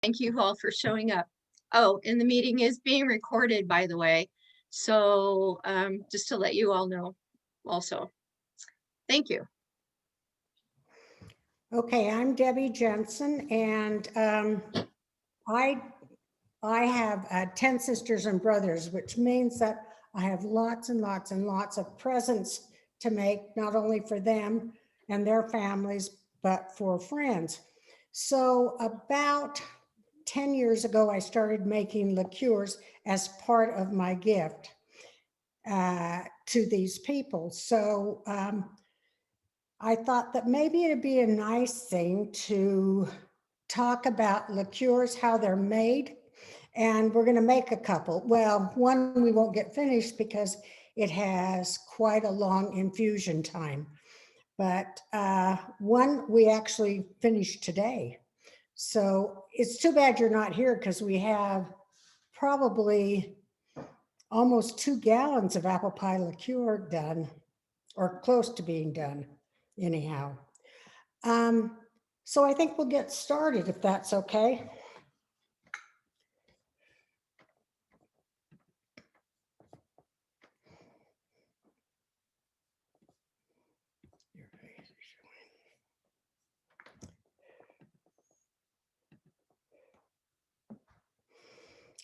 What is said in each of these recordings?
Thank you all for showing up. Oh, and the meeting is being recorded, by the way. So just to let you all know also. Thank you. Okay, I'm Debbie Jensen, and I have 10 sisters and brothers, which means that I have lots and lots and lots of presents to make, not only for them and their families, but for friends. So about 10 years ago, I started making liqueurs as part of my gift to these people. So I thought that maybe it'd be a nice thing to talk about liqueurs, how they're made. And we're going to make a couple. Well, one we won't get finished because it has quite a long infusion time. But one we actually finished today. So it's too bad you're not here because we have probably almost 2 gallons of apple pie liqueur done, or close to being done anyhow. So I think we'll get started if that's okay.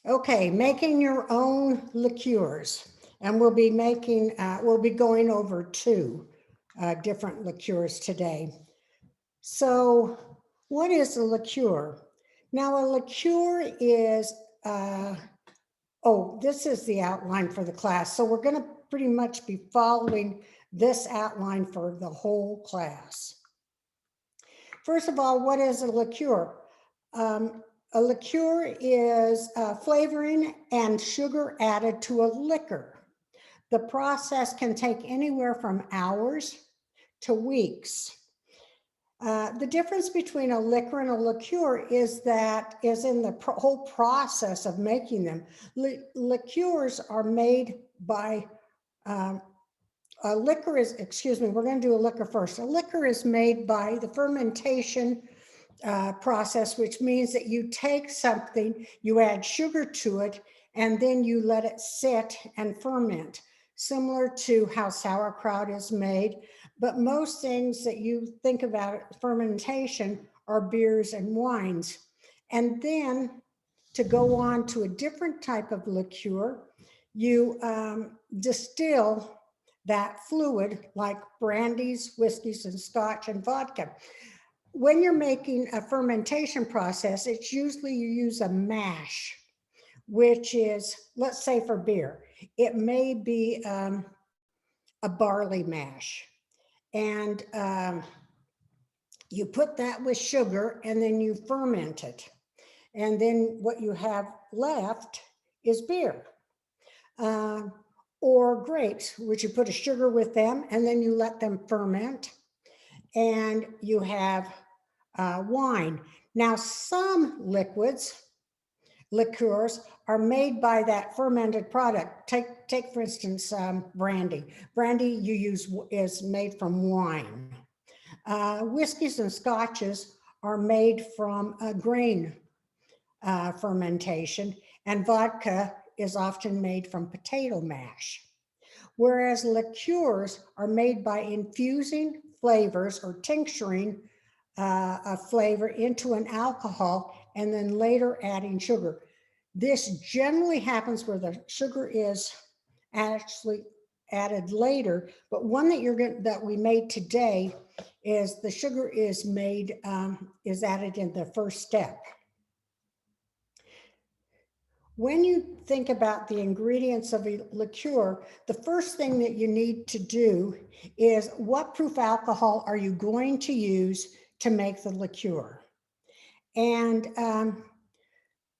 Okay, making your own liqueurs. And we'll be going over 2 different liqueurs today. So what is a liqueur? Now a liqueur is, this is the outline for the class. So we're going to pretty much be following this outline for the whole class. First of all, what is a liqueur? A liqueur is flavoring and sugar added to a liquor. The process can take anywhere from hours to weeks. The difference between a liquor and a liqueur is in the whole process of making them. Liqueurs are made by, we're going to do a liquor first. A liquor is made by the fermentation process, which means that you take something, you add sugar to it, and then you let it sit and ferment, similar to how sauerkraut is made. But most things that you think about fermentation are beers and wines. And then to go on to a different type of liqueur, you distill that fluid like brandies, whiskeys, and scotch and vodka. When you're making a fermentation process, it's usually you use a mash, which is, let's say for beer, it may be a barley mash. And you put that with sugar and then you ferment it. And then what you have left is beer. Or grapes, which you put a sugar with them and then you let them ferment. And you have wine. Now, some liqueurs are made by that fermented product. Take for instance, brandy. Brandy is made from wine. Whiskeys and scotches are made from a grain fermentation, and vodka is often made from potato mash. Whereas liqueurs are made by infusing flavors or tincturing a flavor into an alcohol and then later adding sugar. This generally happens where the sugar is actually added later, but one that we made today is the sugar is added in the first step. When you think about the ingredients of a liqueur, the first thing that you need to do is what proof alcohol are you going to use to make the liqueur? And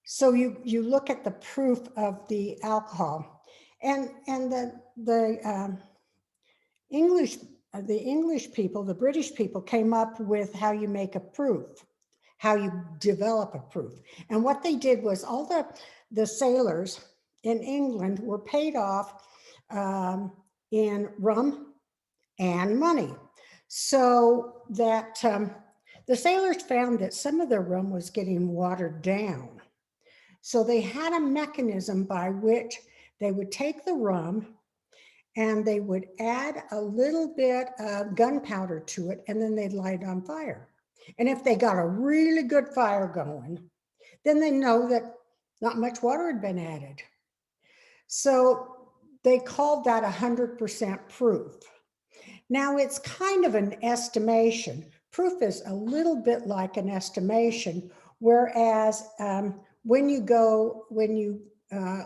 so you look at the proof of the alcohol, and the English people, the British people, came up with how you make a proof, how you develop a proof. And what they did was all the sailors in England were paid off in rum and money, so that The sailors found that some of their rum was getting watered down. So they had a mechanism by which they would take the rum and they would add a little bit of gunpowder to it, and then they'd light it on fire. And if they got a really good fire going, then they know that not much water had been added. So they called that 100% proof. Now it's kind of an estimation. Proof is a little bit like an estimation, whereas when you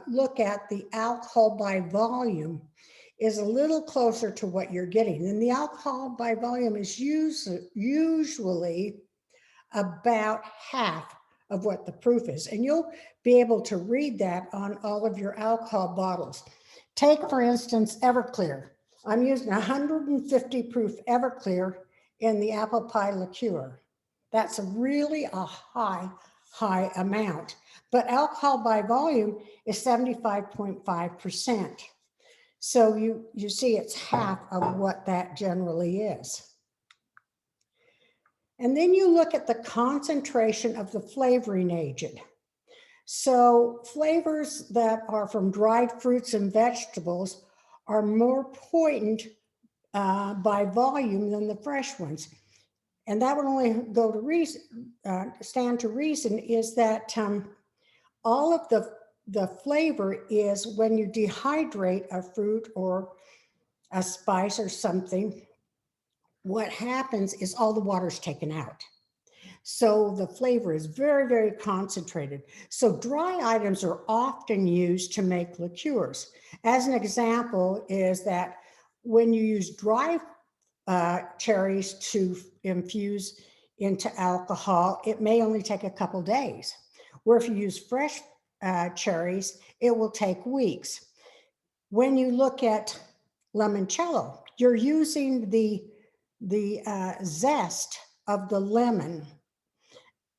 look at the alcohol by volume, is a little closer to what you're getting. And the alcohol by volume is usually about half of what the proof is. And you'll be able to read that on all of your alcohol bottles. Take, for instance, Everclear. I'm using 150 proof Everclear in the Apple Pie liqueur. That's really a high amount. But alcohol by volume is 75.5%. So you see it's half of what that generally is. And then you look at the concentration of the flavoring agent. So flavors that are from dried fruits and vegetables are more potent by volume than the fresh ones. And that would only go to reason, stand to reason is that all of the flavor is when you dehydrate a fruit or a spice or something, what happens is all the water is taken out. So the flavor is very, very concentrated. So dry items are often used to make liqueurs. As an example is that when you use dry cherries to infuse into alcohol, it may only take a couple days. Where if you use fresh cherries, it will take weeks. When you look at limoncello, you're using the zest of the lemon.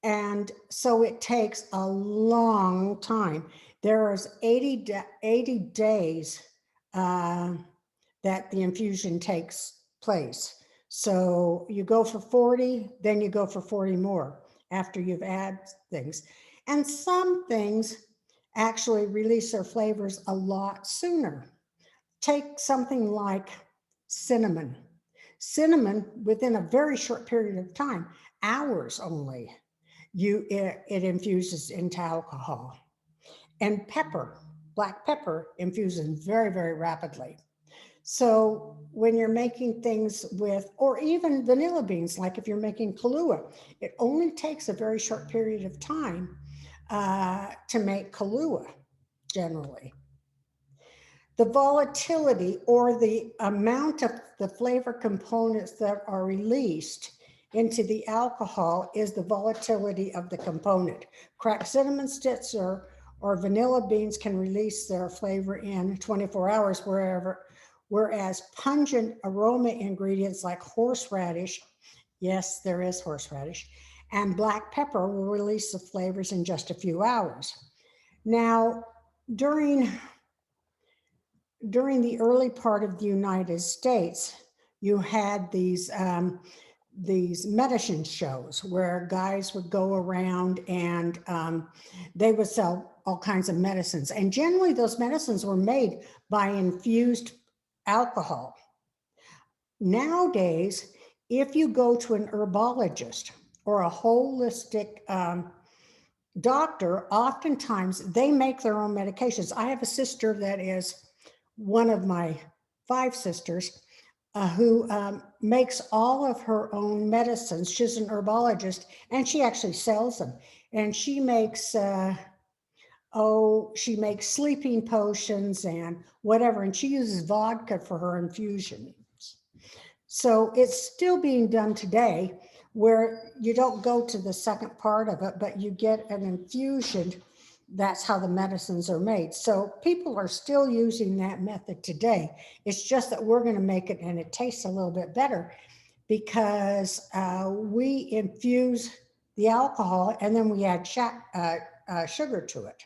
And so it takes a long time. There is 80 days that the infusion takes place. So you go for 40, then you go for 40 more after you've added things. And some things actually release their flavors a lot sooner. Take something like cinnamon. Cinnamon, within a very short period of time, hours only, it infuses into alcohol. And pepper, black pepper, infuses very, very rapidly. So when you're making things with, or even vanilla beans, like if you're making Kahlua, it only takes a very short period of time to make Kahlua, generally. The volatility or the amount of the flavor components that are released into the alcohol is the volatility of the component. Cracked cinnamon sticks or vanilla beans can release their flavor in 24 hours, whereas pungent aroma ingredients like horseradish, yes, there is horseradish, and black pepper will release the flavors in just a few hours. Now, during the early part of the United States, you had these medicine shows where guys would go around and they would sell all kinds of medicines. And generally those medicines were made by infused alcohol. Nowadays, if you go to an herbologist or a holistic doctor, oftentimes they make their own medications. I have a sister that is one of my 5 sisters who makes all of her own medicines. She's an herbologist and she actually sells them. And she makes, she makes sleeping potions and whatever. And she uses vodka for her infusions. So it's still being done today where you don't go to the second part of it, but you get an infusion. That's how the medicines are made. So people are still using that method today. It's just that we're going to make it and it tastes a little bit better because we infuse the alcohol and then we add sugar to it.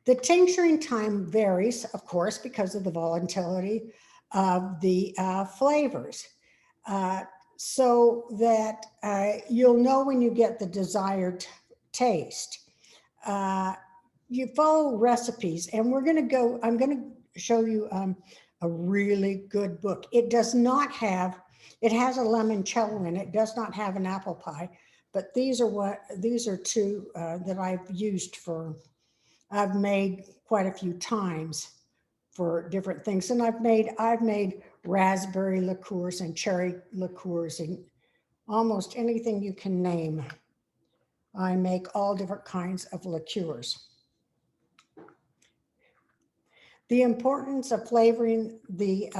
The tincturing time varies, of course, because of the volatility of the flavors. so that you'll know when you get the desired taste. You follow recipes, and I'm going to show you a really good book. It does not have, it has a limoncello in it, does not have an apple pie, but these are two that I've made quite a few times for different things. And I've made raspberry liqueurs and cherry liqueurs and almost anything you can name. I make all different kinds of liqueurs. The importance of flavoring the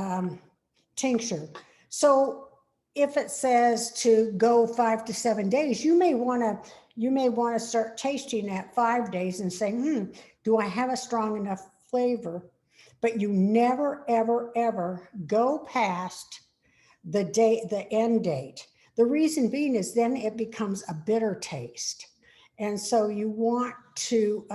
tincture. So if it says to go 5 to 7 days, you may want to start tasting at 5 days and say, do I have a strong enough flavor? But you never, ever, ever go past the end date. The reason being is then it becomes a bitter taste. And so you want to,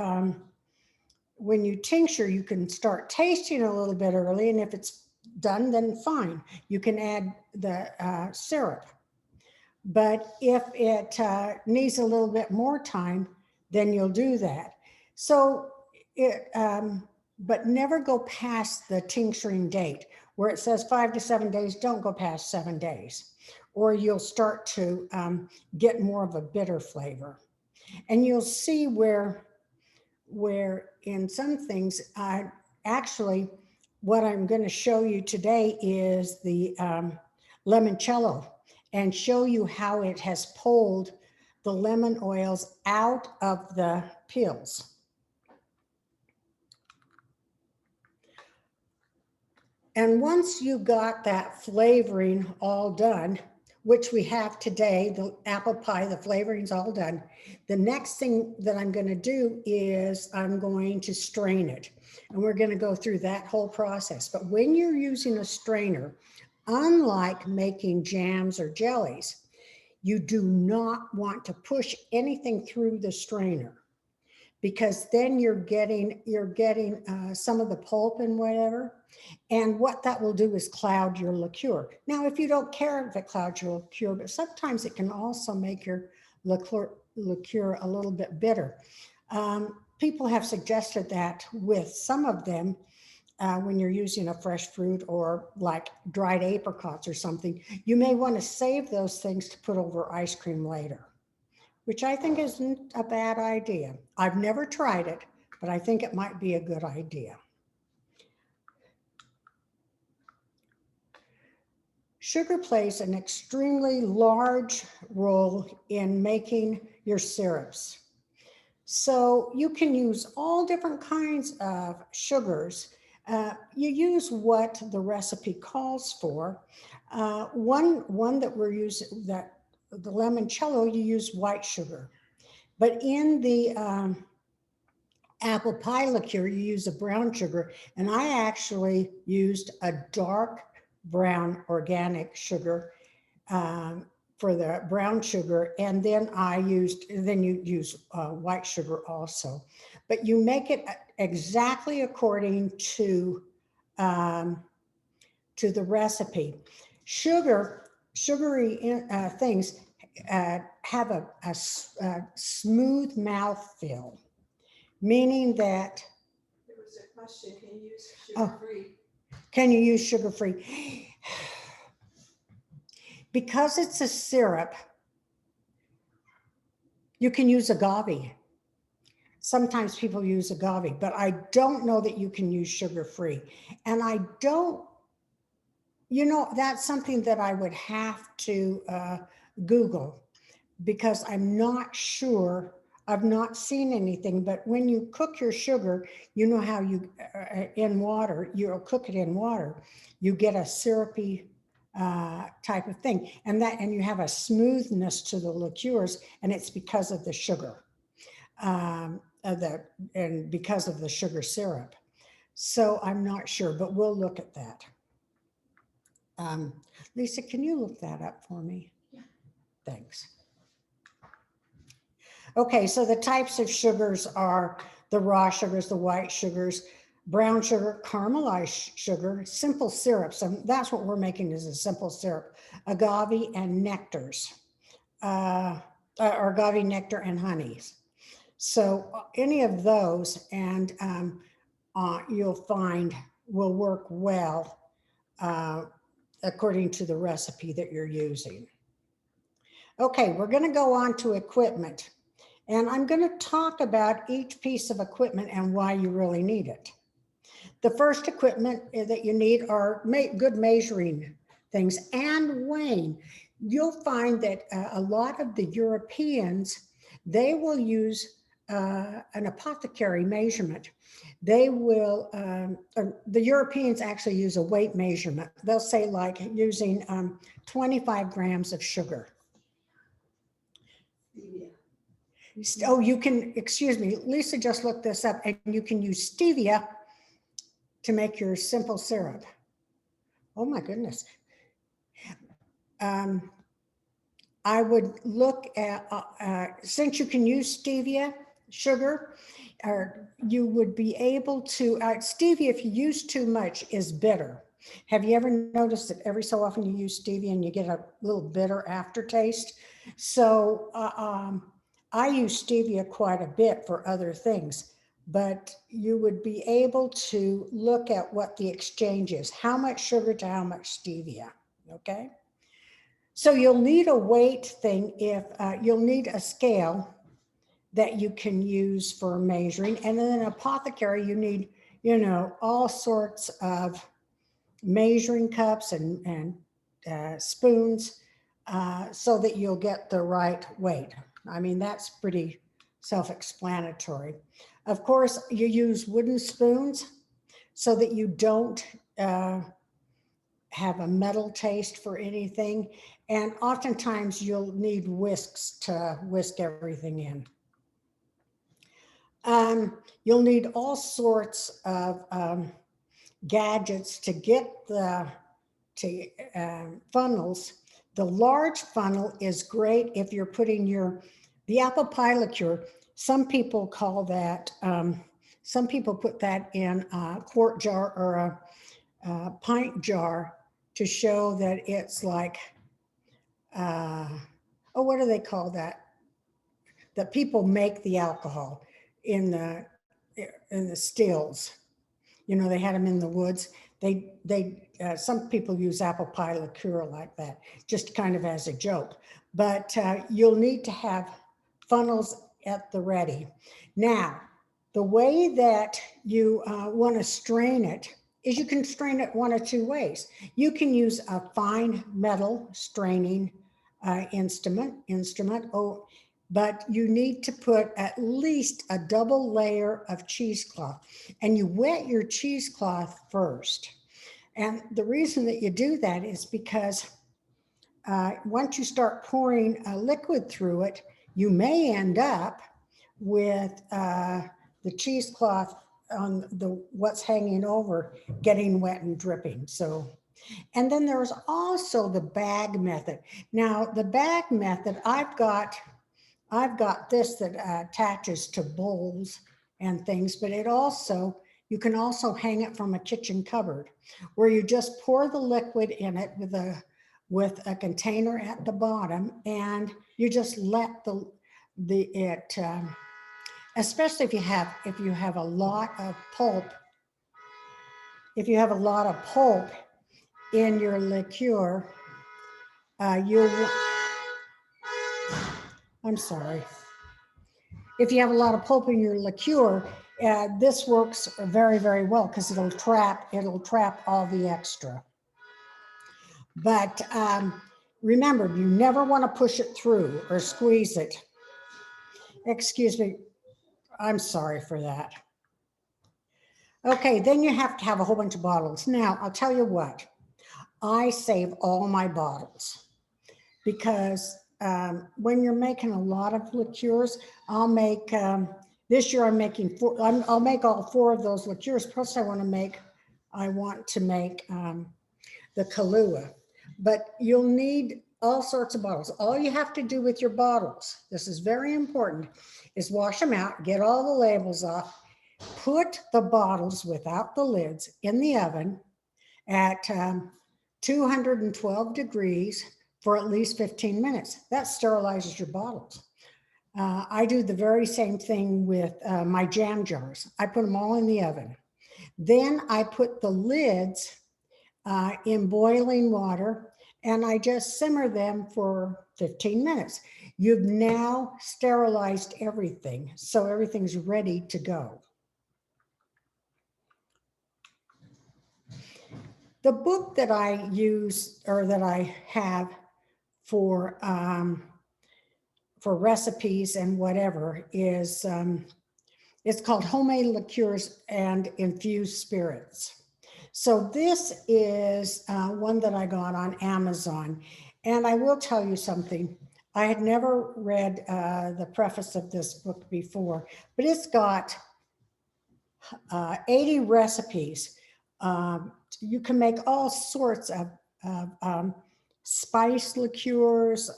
when you tincture, you can start tasting a little bit early, and if it's done, then fine. You can add the syrup. But if it needs a little bit more time, then you'll do that. So but never go past the tincturing date. Where it says 5 to 7 days, don't go past 7 days, or you'll start to get more of a bitter flavor. And you'll see where in some things, actually, what I'm going to show you today is the Lemoncello, and show you how it has pulled the lemon oils out of the pills. And once you got that flavoring all done, which we have today, the apple pie, the flavoring's all done. The next thing that I'm going to do is I'm going to strain it. And we're going to go through that whole process. But when you're using a strainer, unlike making jams or jellies, you do not want to push anything through the strainer, because then you're getting some of the pulp and whatever. And what that will do is cloud your liqueur. Now, if you don't care if it clouds your liqueur, but sometimes it can also make your liqueur a little bit bitter. People have suggested that with some of them, when you're using a fresh fruit or like dried apricots or something, you may want to save those things to put over ice cream later, which I think isn't a bad idea. I've never tried it, but I think it might be a good idea. Sugar plays an extremely large role in making your syrups. So you can use all different kinds of sugars. You use what the recipe calls for. One that we're using, that the limoncello, you use white sugar. But in the apple pie liqueur, you use a brown sugar. And I actually used a dark brown organic sugar for the brown sugar. And then you use white sugar also. But you make it exactly according to the recipe. Sugary things have a smooth mouthfeel, meaning that. There was a question, can you use sugar-free? Can you use sugar-free? Because it's a syrup, you can use agave. Sometimes people use agave, but I don't know that you can use sugar-free. And I don't, that's something that I would have to Google, because I'm not sure. I've not seen anything, but when you cook your sugar, you know how in water, you'll cook it in water, you get a syrupy type of thing. And you have a smoothness to the liqueurs, and it's because of the sugar, and because of the sugar syrup. So I'm not sure, but we'll look at that. Lisa, can you look that up for me? Yeah. Thanks. Okay, so the types of sugars are the raw sugars, the white sugars. brown sugar, caramelized sugar, simple syrups, and that's what we're making is a simple syrup, agave and nectars, or agave nectar and honeys. So any of those, and you'll find will work well according to the recipe that you're using. Okay, we're going to go on to equipment, and I'm going to talk about each piece of equipment and why you really need it. The first equipment that you need are good measuring things and weighing. You'll find that a lot of the Europeans, they will use an apothecary measurement. They will, the Europeans actually use a weight measurement. They'll say like using 25 grams of sugar. Stevia. Oh, you can, excuse me, Lisa just looked this up, and you can use stevia to make your simple syrup. Oh my goodness. I would look at, since you can use stevia sugar, or you would be able to, stevia, if you use too much, is bitter. Have you ever noticed that every so often you use stevia and you get a little bitter aftertaste? So I use stevia quite a bit for other things, but you would be able to look at what the exchange is, how much sugar to how much stevia, okay? So you'll need a weight thing if you'll need a scale that you can use for measuring. And then an apothecary, you need, you know, all sorts of measuring cups and spoons so that you'll get the right weight. I mean, that's pretty self-explanatory. Of course, you use wooden spoons so that you don't have a metal taste for anything. And oftentimes you'll need whisks to whisk everything in. You'll need all sorts of gadgets to get the funnels. The large funnel is great if you're putting the apple pie liqueur. Some people call that, some people put that in a quart jar or a pint jar to show that it's like, oh, what do they call that? That people make the alcohol in the stills. You know, they had them in the woods. Some people use apple pie liqueur like that, just kind of as a joke. But you'll need to have funnels at the ready. Now, the way that you want to strain it is you can strain it one of two ways. You can use a fine metal straining instrument, but you need to put at least a double layer of cheesecloth, and you wet your cheesecloth first. And the reason that you do that is because once you start pouring a liquid through it, you may end up with the cheesecloth on what's hanging over getting wet and dripping. So, and then there's also the bag method. Now, the bag method, I've got this that attaches to bowls and things, but you can also hang it from a kitchen cupboard where you just pour the liquid in it with a container at the bottom, and you just let especially if you have a lot of pulp, in your liqueur, I'm sorry. If you have a lot of pulp in your liqueur, this works very, very well because it'll trap all the extra. But remember, you never want to push it through or squeeze it. Excuse me. I'm sorry for that. Okay, then you have to have a whole bunch of bottles. Now, I'll tell you what. I save all my bottles because when you're making a lot of liqueurs, I'll make, this year I'm making I'll make all 4 of those liqueurs. Plus I want to make the Kahlua, but you'll need all sorts of bottles. All you have to do with your bottles, this is very important, is wash them out, get all the labels off, Put the bottles without the lids in the oven at 212 degrees for at least 15 minutes. That sterilizes your bottles. I do the very same thing with my jam jars. I put them all in the oven. Then I put the lids in boiling water and I just simmer them for 15 minutes. You've now sterilized everything, so everything's ready to go. The book that I use or that I have for recipes and whatever is it's called Homemade Liqueurs and Infused Spirits. So this is one that I got on Amazon. And I will tell you something. I had never read the preface of this book before, but it's got 80 recipes. You can make all sorts of spice liqueurs,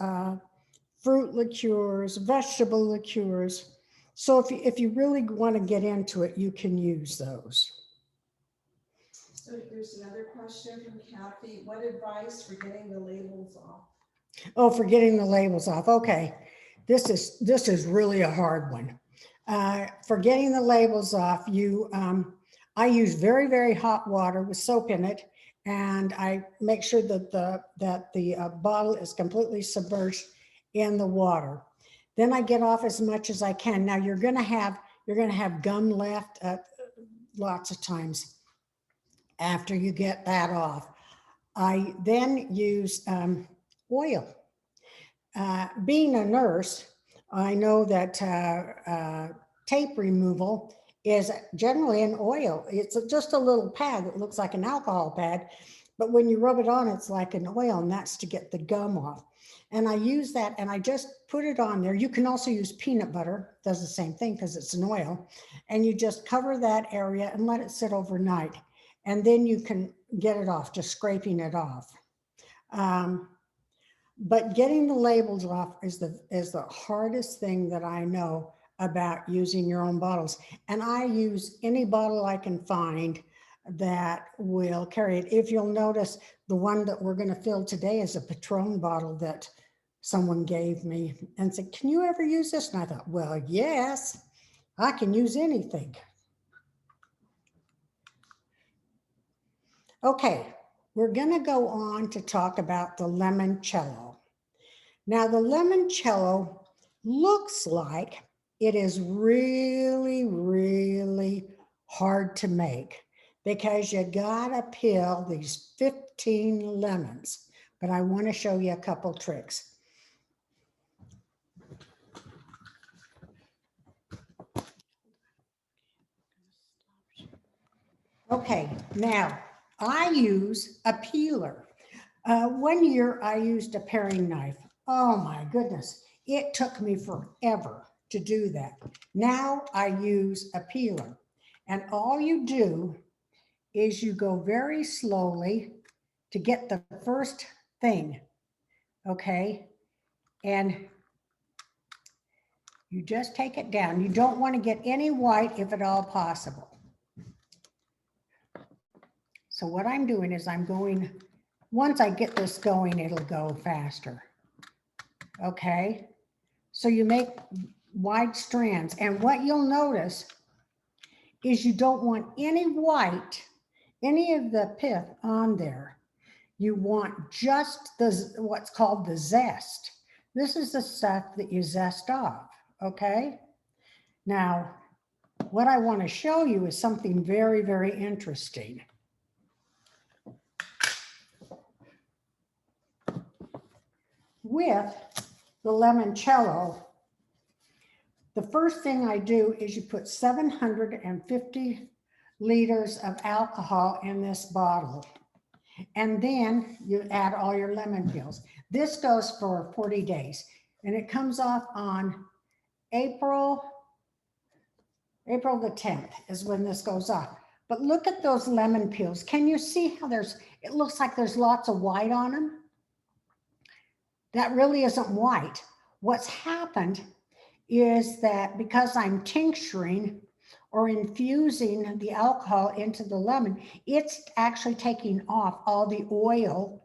fruit liqueurs, vegetable liqueurs. So if you really want to get into it, you can use those. So there's another question from Kathy. What advice for getting the labels off? Oh, for getting the labels off. Okay. This is really a hard one. For getting the labels off, I use very, very hot water with soap in it. And I make sure that the bottle is completely submerged in the water. Then I get off as much as I can. Now you're going to have gum left lots of times after you get that off. I then use oil. Being a nurse, I know that tape removal is generally an oil. It's just a little pad that looks like an alcohol pad, but when you rub it on, it's like an oil, and that's to get the gum off. And I use that and I just put it on there. You can also use peanut butter, does the same thing because it's an oil. And you just cover that area and let it sit overnight. And then you can get it off, just scraping it off. But getting the labels off is the hardest thing that I know about using your own bottles. And I use any bottle I can find that will carry it. If you'll notice, the one that we're going to fill today is a Patron bottle that someone gave me and said, can you ever use this? And I thought, well, yes, I can use anything. Okay, we're going to go on to talk about the Limoncello. Now, the Limoncello looks like it is really, really hard to make because you gotta peel these 15 lemons. But I want to show you a couple tricks. Okay, now I use a peeler. One year I used a paring knife. Oh my goodness, it took me forever to do that. Now I use a peeler, and all you do is you go very slowly to get the first thing, okay? And you just take it down. You don't want to get any white if at all possible. So what I'm doing is I'm going, once I get this going, it'll go faster. Okay, so you make wide strands, and what you'll notice is you don't want any white, any of the pith on there. You want just what's called the zest. This is the stuff that you zest off, okay? Now, what I want to show you is something very, very interesting. With the Limoncello, the first thing I do is you put 750 liters of alcohol in this bottle. And then you add all your lemon peels. This goes for 40 days. And it comes off on April the 10th is when this goes off. But look at those lemon peels. Can you see how it looks like there's lots of white on them? That really isn't white. What's happened is that because I'm tincturing, or infusing the alcohol into the lemon, it's actually taking off all the oil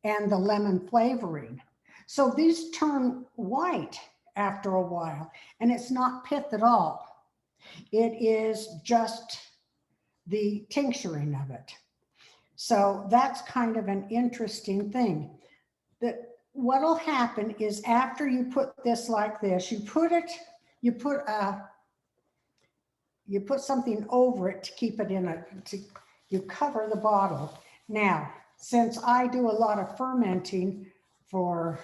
and the lemon flavoring. So these turn white after a while, and it's not pith at all. It is just the tincturing of it. So that's kind of an interesting thing. That what'll happen is after you put this like this, you put something over it to keep it you cover the bottle. Now, since I do a lot of fermenting for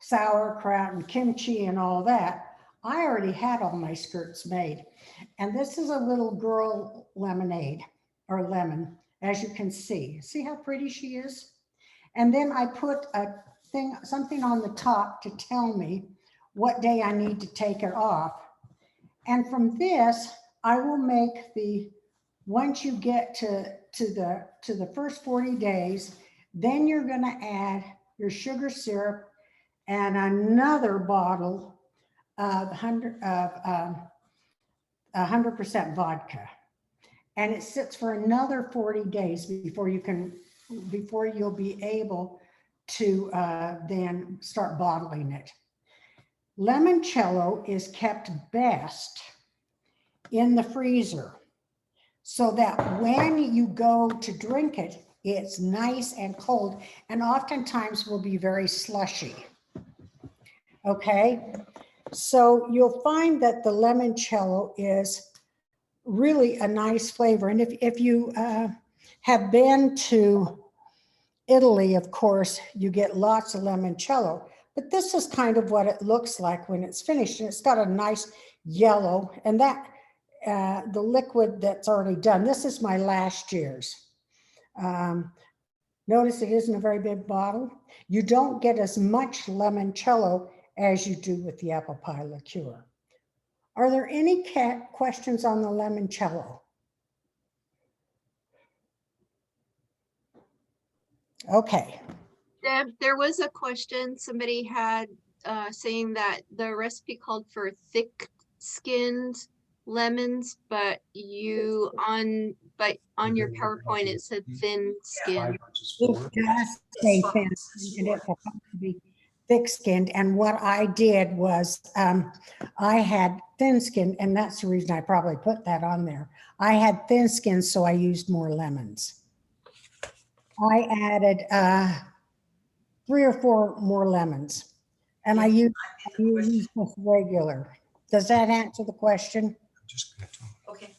sauerkraut and kimchi and all that, I already had all my skirts made. And this is a little girl lemonade or lemon, as you can see. See how pretty she is? And then I put something on the top to tell me what day I need to take it off. And from this, I will make once you get to the first 40 days, then you're gonna add your sugar syrup and another bottle of 100% vodka. And it sits for another 40 days before you'll be able to then start bottling it. Limoncello is kept best in the freezer so that when you go to drink it, it's nice and cold, and oftentimes will be very slushy. Okay, so you'll find that the limoncello is really a nice flavor. And if you have been to Italy, of course, you get lots of limoncello, but this is kind of what it looks like when it's finished. And it's got a nice yellow, and that the liquid that's already done. This is my last year's. Notice it isn't a very big bottle. You don't get as much limoncello as you do with the apple pie liqueur. Are there any questions on the limoncello? Okay. Deb, there was a question somebody had saying that the recipe called for thick-skinned lemons, but on your PowerPoint it said thin skin. It does say thin, and it's supposed to be thick-skinned. And what I did was I had thin-skinned, and that's the reason I probably put that on there. I had thin-skinned, so I used more lemons. I added 3 or 4 more lemons, and I used this regular. Does that answer the question? Okay.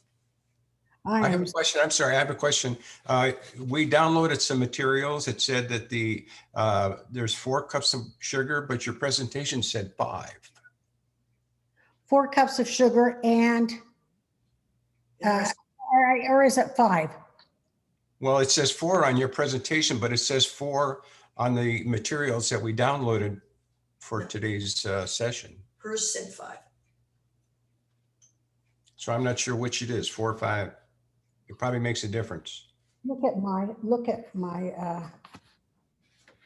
I have a question. I'm sorry. I have a question. We downloaded some materials. It said that there's 4 cups of sugar, but your presentation said 5. 4 cups of sugar and, or is it 5? Well, it says 4 on your presentation, but it says 4 on the materials that we downloaded for today's session. Hers said 5. So I'm not sure which it is, 4 or 5. It probably makes a difference. Look at my,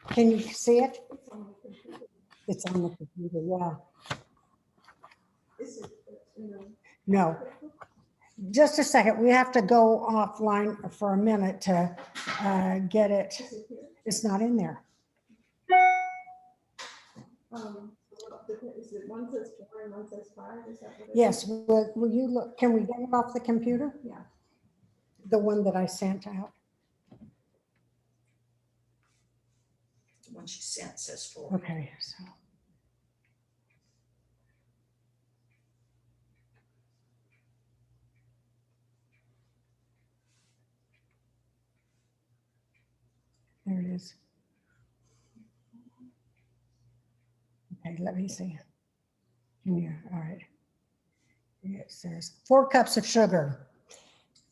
can you see it? It's on the computer, yeah. No. Just a second, we have to go offline for a minute to get it. It's not in there. Is it one says 4 and one says 5? Is that what it is? Yes, will you look, can we get it off the computer? Yeah. The one that I sent out. The one she sent says 4. Okay, so. There it is. Okay, let me see. Yeah, all right. It says 4 cups of sugar.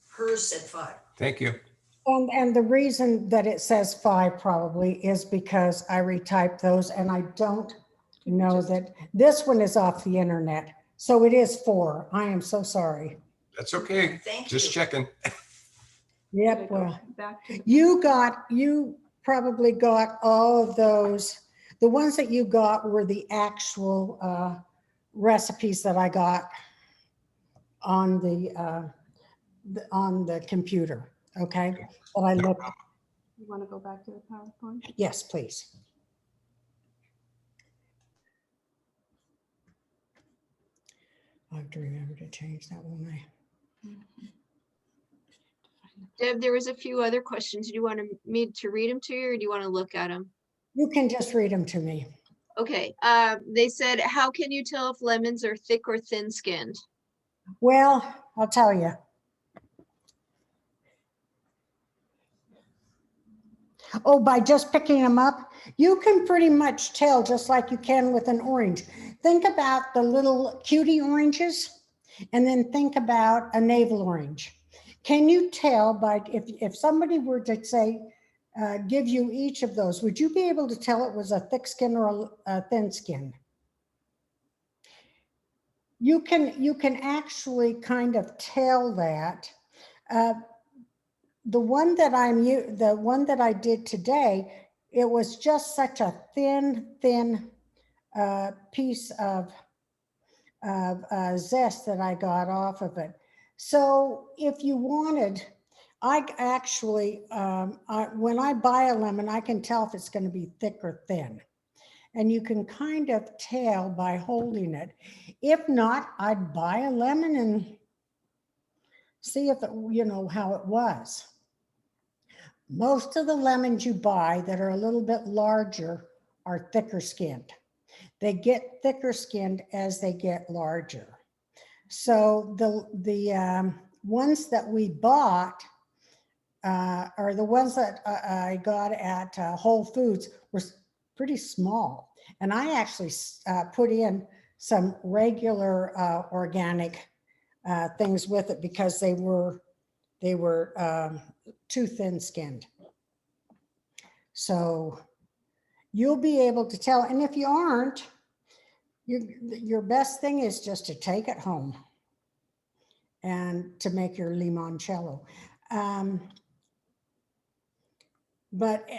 Hers said 5. Thank you. And the reason that it says 5 probably is because I retyped those, and I don't know that this one is off the internet. So it is 4. I am so sorry. That's okay. Thank Just you. checking. Yep, well, you probably got all of those. The ones that you got were the actual recipes that I got on the computer, okay? But I looked, You want to go back to the PowerPoint? yes, please. I have to remember to change that one. Deb, there was a few other questions. Do you want me to read them to you, or do you want to look at them? You can just read them to me. Okay, they said, how can you tell if lemons are thick or thin skinned? Well, I'll tell you. Oh, by just picking them up, you can pretty much tell, just like you can with an orange. Think about the little cutie oranges, and then think about a navel orange. Can you tell by, if somebody were to say, give you each of those, would you be able to tell it was a thick skin or a thin skin? You can actually kind of tell that. The one that I did today, it was just such a thin piece of zest that I got off of it. So if you wanted, I actually, when I buy a lemon, I can tell if it's going to be thick or thin. And you can kind of tell by holding it. If not, I'd buy a lemon and see if it, how it was. Most of the lemons you buy that are a little bit larger are thicker skinned. They get thicker skinned as they get larger. So the ones that we bought, or the ones that I got at Whole Foods, were pretty small. And I actually put in some regular organic things with it because they were too thin skinned. So you'll be able to tell. And if you aren't, your best thing is just to take it home and to make your limoncello. But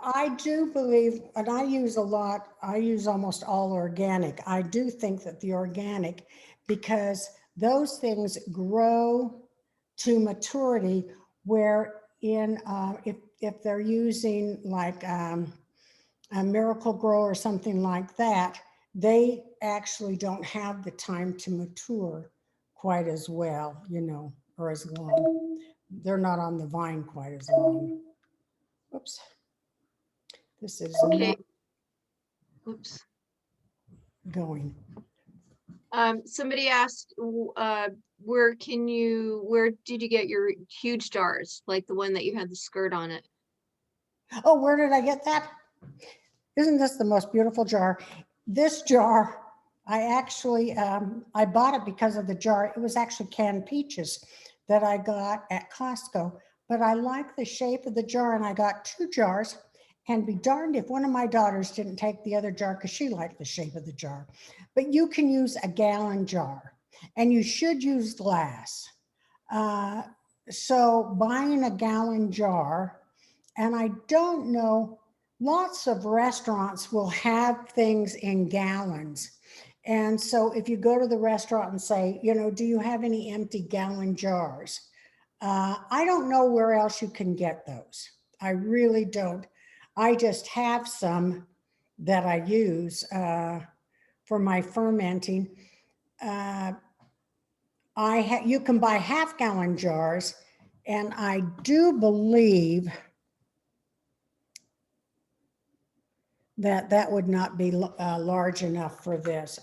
I do believe, and I use almost all organic. I do think that the organic, because those things grow to maturity, where if they're using like a Miracle Grow or something like that, they actually don't have the time to mature quite as well, or as long. They're not on the vine quite as long. Oops. This is Okay. not Oops. going. Somebody asked, where did you get your huge jars, like the one that you had the skirt on it? Oh, where did I get that? Isn't this the most beautiful jar? This jar, I actually, I bought it because of the jar. It was actually canned peaches that I got at Costco, but I like the shape of the jar, and I got 2 jars, and be darned if one of my daughters didn't take the other jar because she liked the shape of the jar. But you can use a gallon jar, and you should use glass. So buying a gallon jar, and I don't know, lots of restaurants will have things in gallons. And so if you go to the restaurant and say, do you have any empty gallon jars? I don't know where else you can get those. I really don't. I just have some that I use for my fermenting. You can buy half-gallon jars, and I do believe that would not be large enough for this.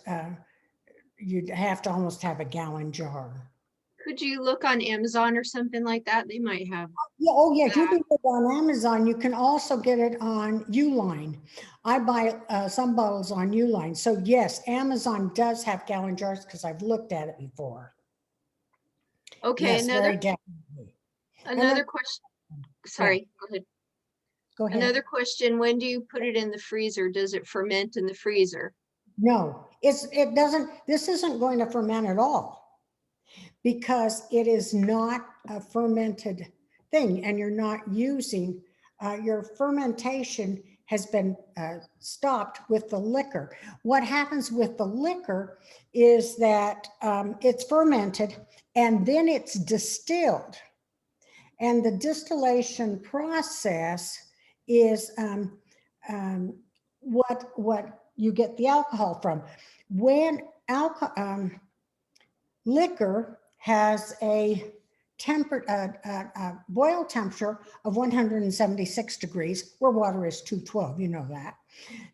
You'd have to almost have a gallon jar. Could you look on Amazon or something like that? They might have. Yeah, oh yeah, you can get it on Amazon. You can also get it on Uline. I buy some bottles on Uline. So yes, Amazon does have gallon jars because I've looked at it before. Okay, Yes, very definitely. another question. Sorry, go ahead. Go ahead. Another question, when do you put it in the freezer? Does it ferment in the freezer? No, it doesn't. This isn't going to ferment at all because it is not a fermented thing, and you're not using your fermentation has been stopped with the liquor. What happens with the liquor is that it's fermented and then it's distilled. And the distillation process is what you get the alcohol from. When liquor has a boil temperature of 176 degrees, where water is 212, you know that.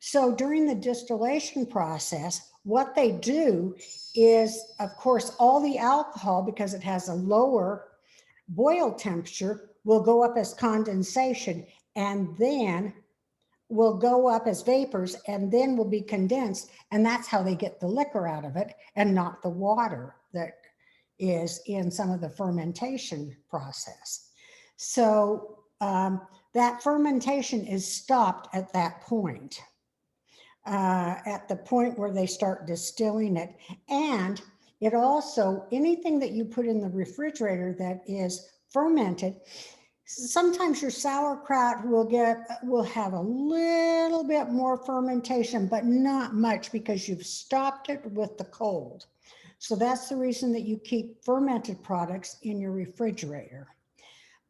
So during the distillation process, what they do is, of course, all the alcohol, because it has a lower boil temperature, will go up as condensation and then will go up as vapors and then will be condensed. And that's how they get the liquor out of it and not the water that is in some of the fermentation process. So that fermentation is stopped at that point, at the point where they start distilling it. And it also, anything that you put in the refrigerator that is fermented, sometimes your sauerkraut will have a little bit more fermentation, but not much because you've stopped it with the cold. So that's the reason that you keep fermented products in your refrigerator.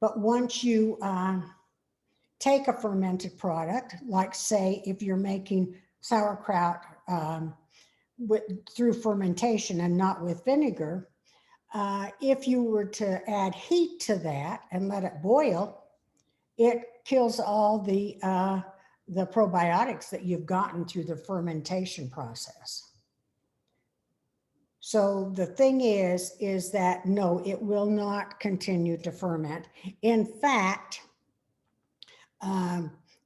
But once you take a fermented product, like say if you're making sauerkraut through fermentation and not with vinegar, if you were to add heat to that and let it boil, it kills all the probiotics that you've gotten through the fermentation process. So the thing is that no, it will not continue to ferment. In fact,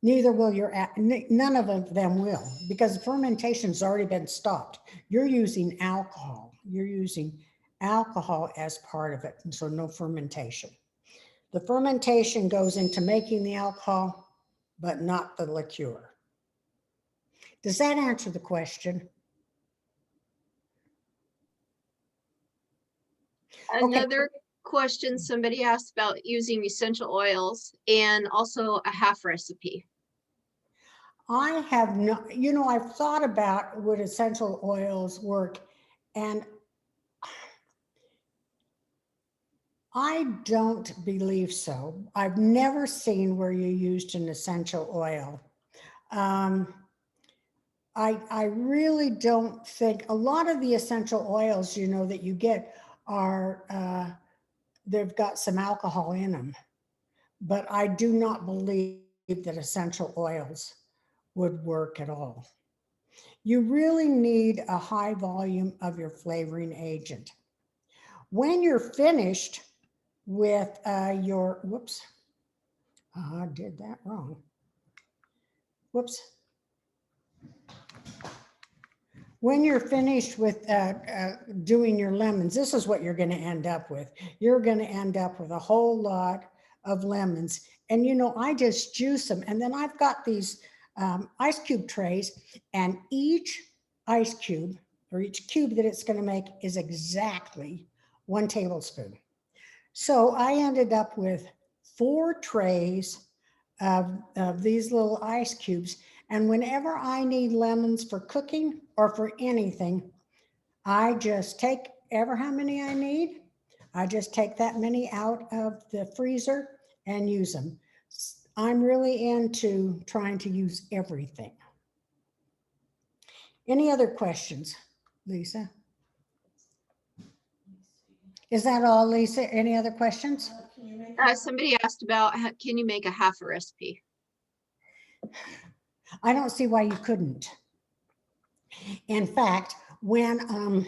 neither will none of them will, because the fermentation's already been stopped. You're using alcohol. You're using alcohol as part of it, and so no fermentation. The fermentation goes into making the alcohol, but not the liqueur. Does that answer the question? Another question somebody asked about using essential oils and also a half recipe. I have no, I've thought about would essential oils work, and I don't believe so. I've never seen where you used an essential oil. I really don't think a lot of the essential oils, that you get are, they've got some alcohol in them, but I do not believe that essential oils would work at all. You really need a high volume of your flavoring agent. When you're finished with your, whoops, I did that wrong. Whoops. When you're finished with doing your lemons, this is what you're going to end up with. You're going to end up with a whole lot of lemons. And, I just juice them. And then I've got these ice cube trays, and each ice cube or each cube that it's going to make is exactly 1 tablespoon. So I ended up with 4 trays of these little ice cubes. And whenever I need lemons for cooking or for anything, I just take ever how many I need. I just take that many out of the freezer and use them. I'm really into trying to use everything. Any other questions, Lisa? Is that all, Lisa? Any other questions? Can you make Somebody asked about can you make a half a recipe? I don't see why you couldn't. In fact, when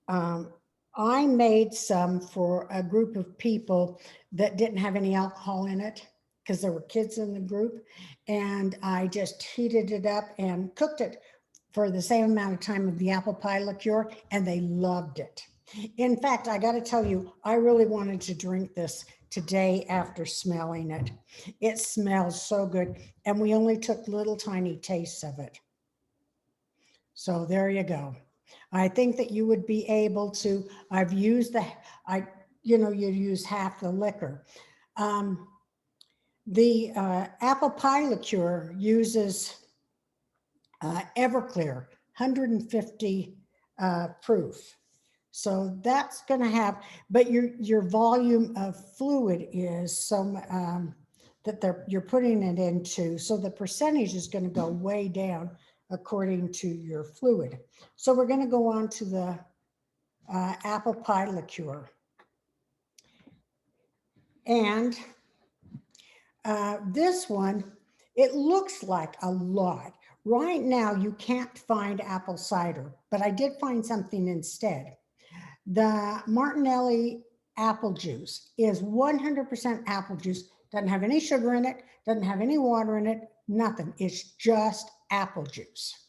I made some for a group of people that didn't have any alcohol in it, because there were kids in the group, and I just heated it up and cooked it for the same amount of time of the apple pie liqueur, and they loved it. In fact, I got to tell you, I really wanted to drink this today after smelling it. It smells so good, and we only took little tiny tastes of it. So there you go. I think that you would be able to, I've used you use half the liquor. The apple pie liqueur uses Everclear, 150 proof. So that's going to have, but your volume of fluid is some that you're putting it into. So the percentage is going to go way down according to your fluid. So we're going to go on to the apple pie liqueur. And this one, it looks like a lot. Right now, you can't find apple cider, but I did find something instead. The Martinelli apple juice is 100% apple juice. Doesn't have any sugar in it, doesn't have any water in it, nothing. It's just apple juice.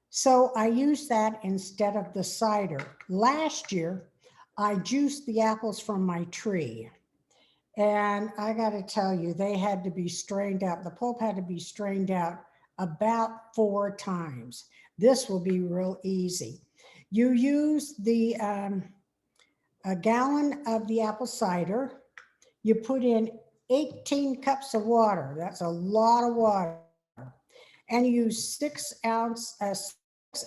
So I used that instead of the cider. Last year, I juiced the apples from my tree. And I got to tell you, they had to be strained out. The pulp had to be strained out about 4 times. This will be real easy. You use the a gallon of the apple cider. You put in 18 cups of water. That's a lot of water. And you use 6 ounces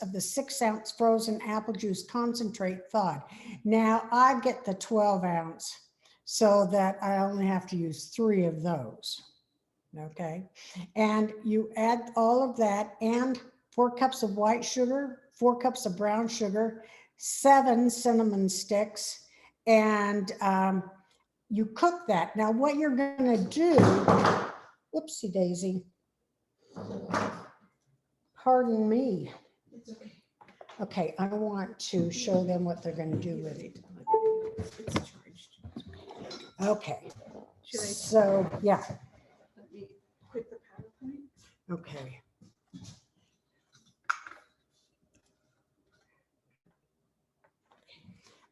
of the 6 ounce frozen apple juice concentrate thawed. Now I get the 12 ounce so that I only have to use 3 of those. Okay. And you add all of that and 4 cups of white sugar, 4 cups of brown sugar, 7 cinnamon sticks, and you cook that. Now what you're going to do, whoopsie daisy, pardon me. It's okay. Okay, I want to show them what they're going to do with it. It's charged. Okay, Should I so yeah, let me quit the PowerPoint? okay.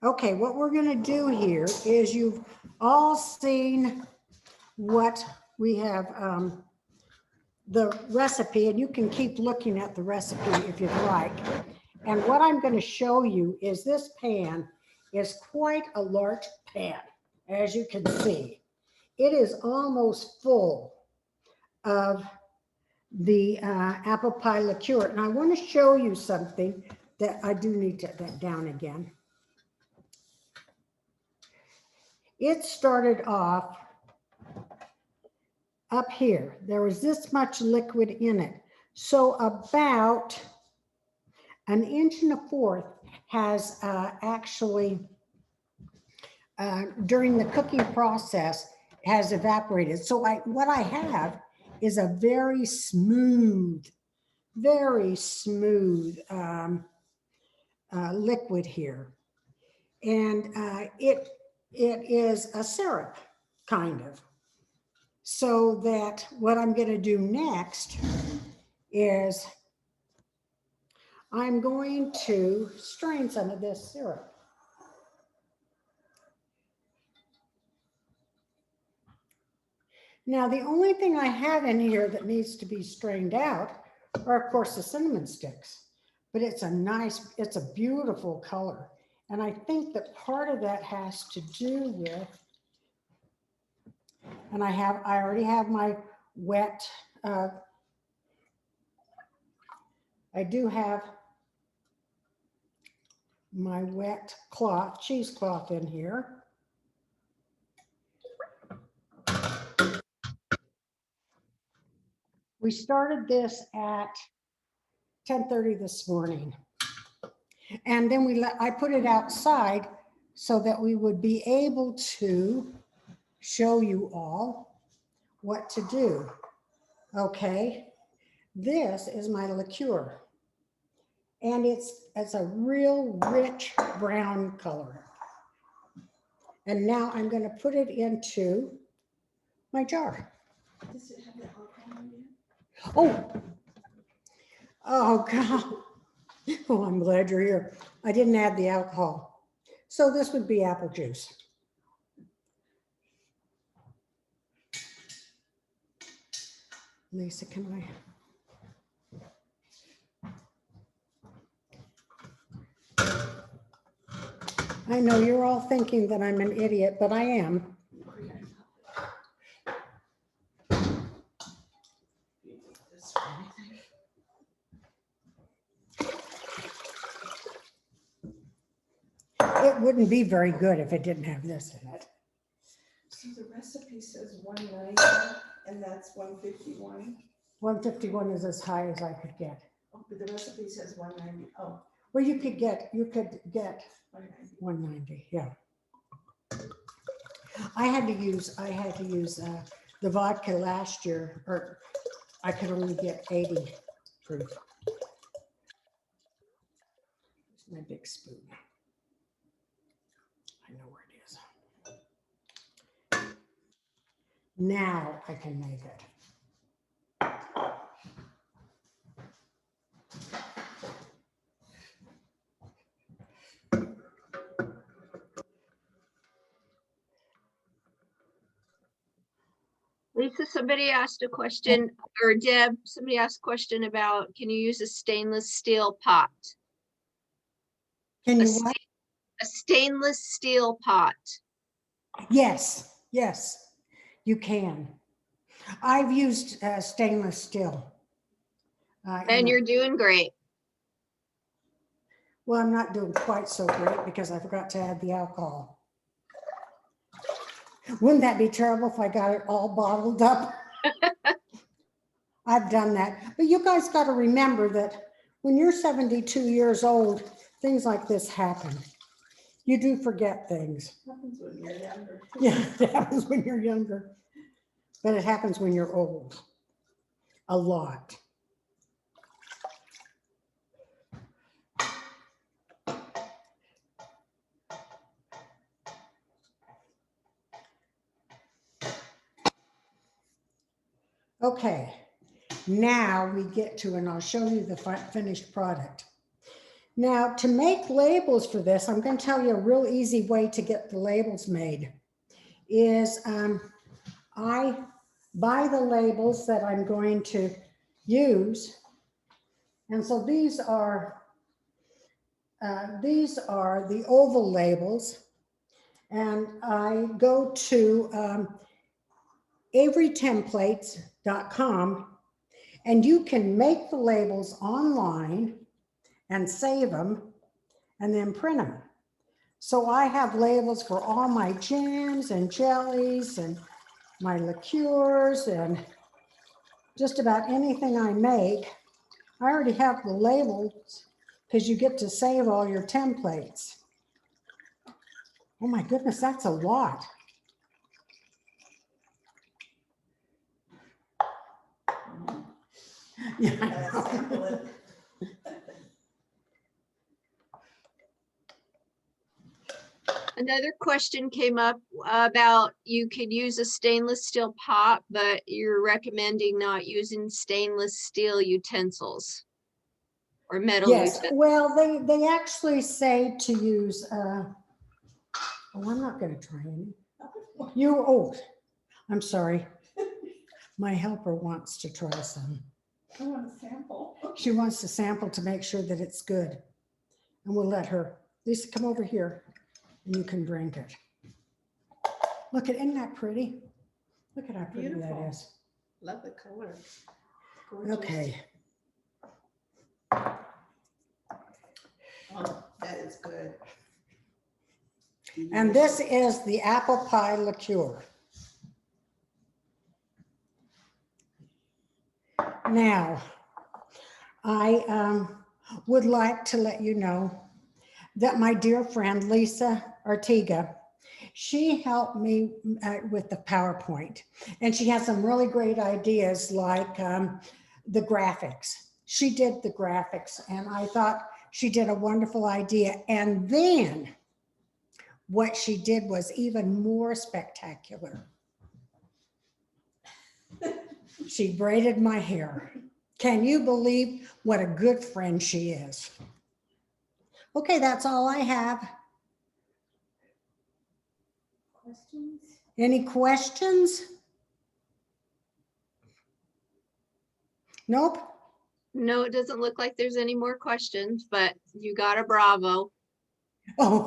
Okay, what we're going to do here is you've all seen what we have, the recipe, and you can keep looking at the recipe if you'd like. And what I'm going to show you is this pan is quite a large pan, as you can see. It is almost full of the apple pie liqueur. And I want to show you something that I do need to get down again. It started off up here. There was this much liquid in it. So about 1.25 inches has actually, during the cooking process, has evaporated. So what I have is a very smooth liquid here. And it is a syrup, kind of. So that what I'm going to do next is I'm going to strain some of this syrup. Now, the only thing I have in here that needs to be strained out are, of course, the cinnamon sticks. But it's a beautiful color. And I think that part of that has to do with, and I already have my wet, I do have my wet cloth, cheesecloth in here. We started this at 10:30 this morning. And then I put it outside so that we would be able to show you all what to do. Okay, this is my liqueur. And it's a real rich brown color. And now I'm going to put it into my jar. Does it have the alcohol in it? Oh God. Oh, I'm glad you're here. I didn't add the alcohol. So this would be apple juice. Lisa, can I? I know you're all thinking that I'm an idiot, but I am. it wouldn't be very good if it didn't have this in it. So the recipe says 190 and that's 151. 151 is as high as I could get. Oh, but the recipe says 190. Oh, Well, you could get 190. 190, yeah. I had to use the vodka last year, or I could only get 80 proof. Here's my big spoon. I know where it is. Now I can make it. Lisa, somebody asked a question, or Deb, somebody asked a question about, can you use a stainless steel pot? Can A you sta- what? A stainless steel pot. Yes, yes, you can. I've used stainless steel. And you're doing great. Well, I'm not doing quite so great because I forgot to add the alcohol. Wouldn't that be terrible if I got it all bottled up? I've done that. But you guys got to remember that when you're 72 years old, things like this happen. You do forget things. Happens when you're younger. Yeah, it happens when you're younger. But it happens when you're old. A lot. Okay, now we get to, and I'll show you the finished product. Now, to make labels for this, I'm going to tell you a real easy way to get the labels made. Is I buy the labels that I'm going to use, and so these are the oval labels, and I go to averytemplates.com, and you can make the labels online and save them and then print them. So I have labels for all my jams and jellies and my liqueurs and just about anything I make. I already have the labels because you get to save all your templates. Oh my goodness, that's a lot. Yeah, I know. Another question came up about you could use a stainless steel pot, but you're recommending not using stainless steel utensils or metal Yes, utensils. well, they actually say to use, oh, I'm not going to try any. I'm sorry. My helper wants to try some. I want a sample. She wants to sample to make sure that it's good. And we'll let her. Lisa, come over here and you can drink it. Look at, isn't that pretty? Look at how pretty Beautiful. that is. Love the color. Gorgeous. Okay. Oh, that is good. And this is the apple pie liqueur. Now, I would like to let you know that my dear friend Lisa Artiga, she helped me with the PowerPoint, and she has some really great ideas like the graphics. She did the graphics, and I thought she did a wonderful idea. And then what she did was even more spectacular. She braided my hair. Can you believe what a good friend she is? Okay, that's all I have. Questions? Any questions? Nope. No, it doesn't look like there's any more questions, but you got a bravo. Oh,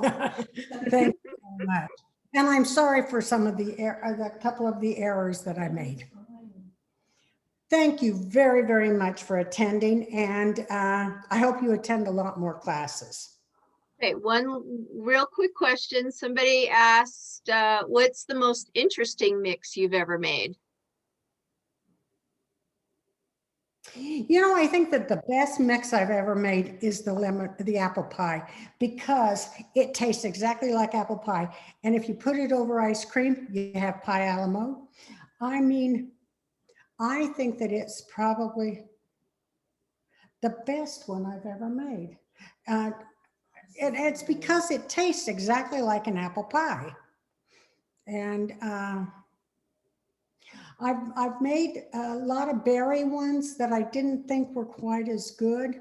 thank you so much. And I'm sorry for some of a couple of the errors that I made. Thank you very, very much for attending, and I hope you attend a lot more classes. Okay, one real quick question. Somebody asked, what's the most interesting mix you've ever made? You know, I think that the best mix I've ever made is the apple pie, because it tastes exactly like apple pie. And if you put it over ice cream, you have pie a la mode. I mean, I think that it's probably the best one I've ever made. And it's because it tastes exactly like an apple pie. And I've made a lot of berry ones that I didn't think were quite as good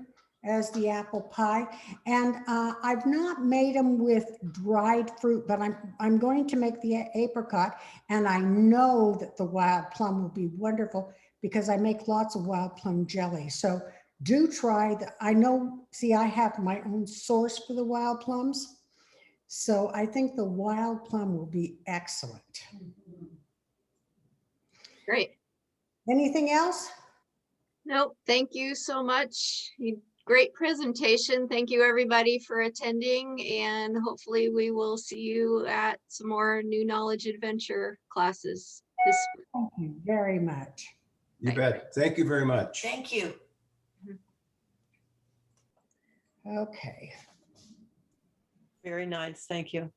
as the apple pie. And I've not made them with dried fruit, but I'm going to make the apricot, and I know that the wild plum will be wonderful because I make lots of wild plum jelly. So do try I know, see, I have my own source for the wild plums. So I think the wild plum will be excellent. Great. Anything else? Nope, thank you so much. Great presentation. Thank you, everybody, for attending, and hopefully we will see you at some more New Knowledge Adventure classes this spring. Thank you very much. You bet. Thank you very much. Thank you. Okay. Very nice. Thank you.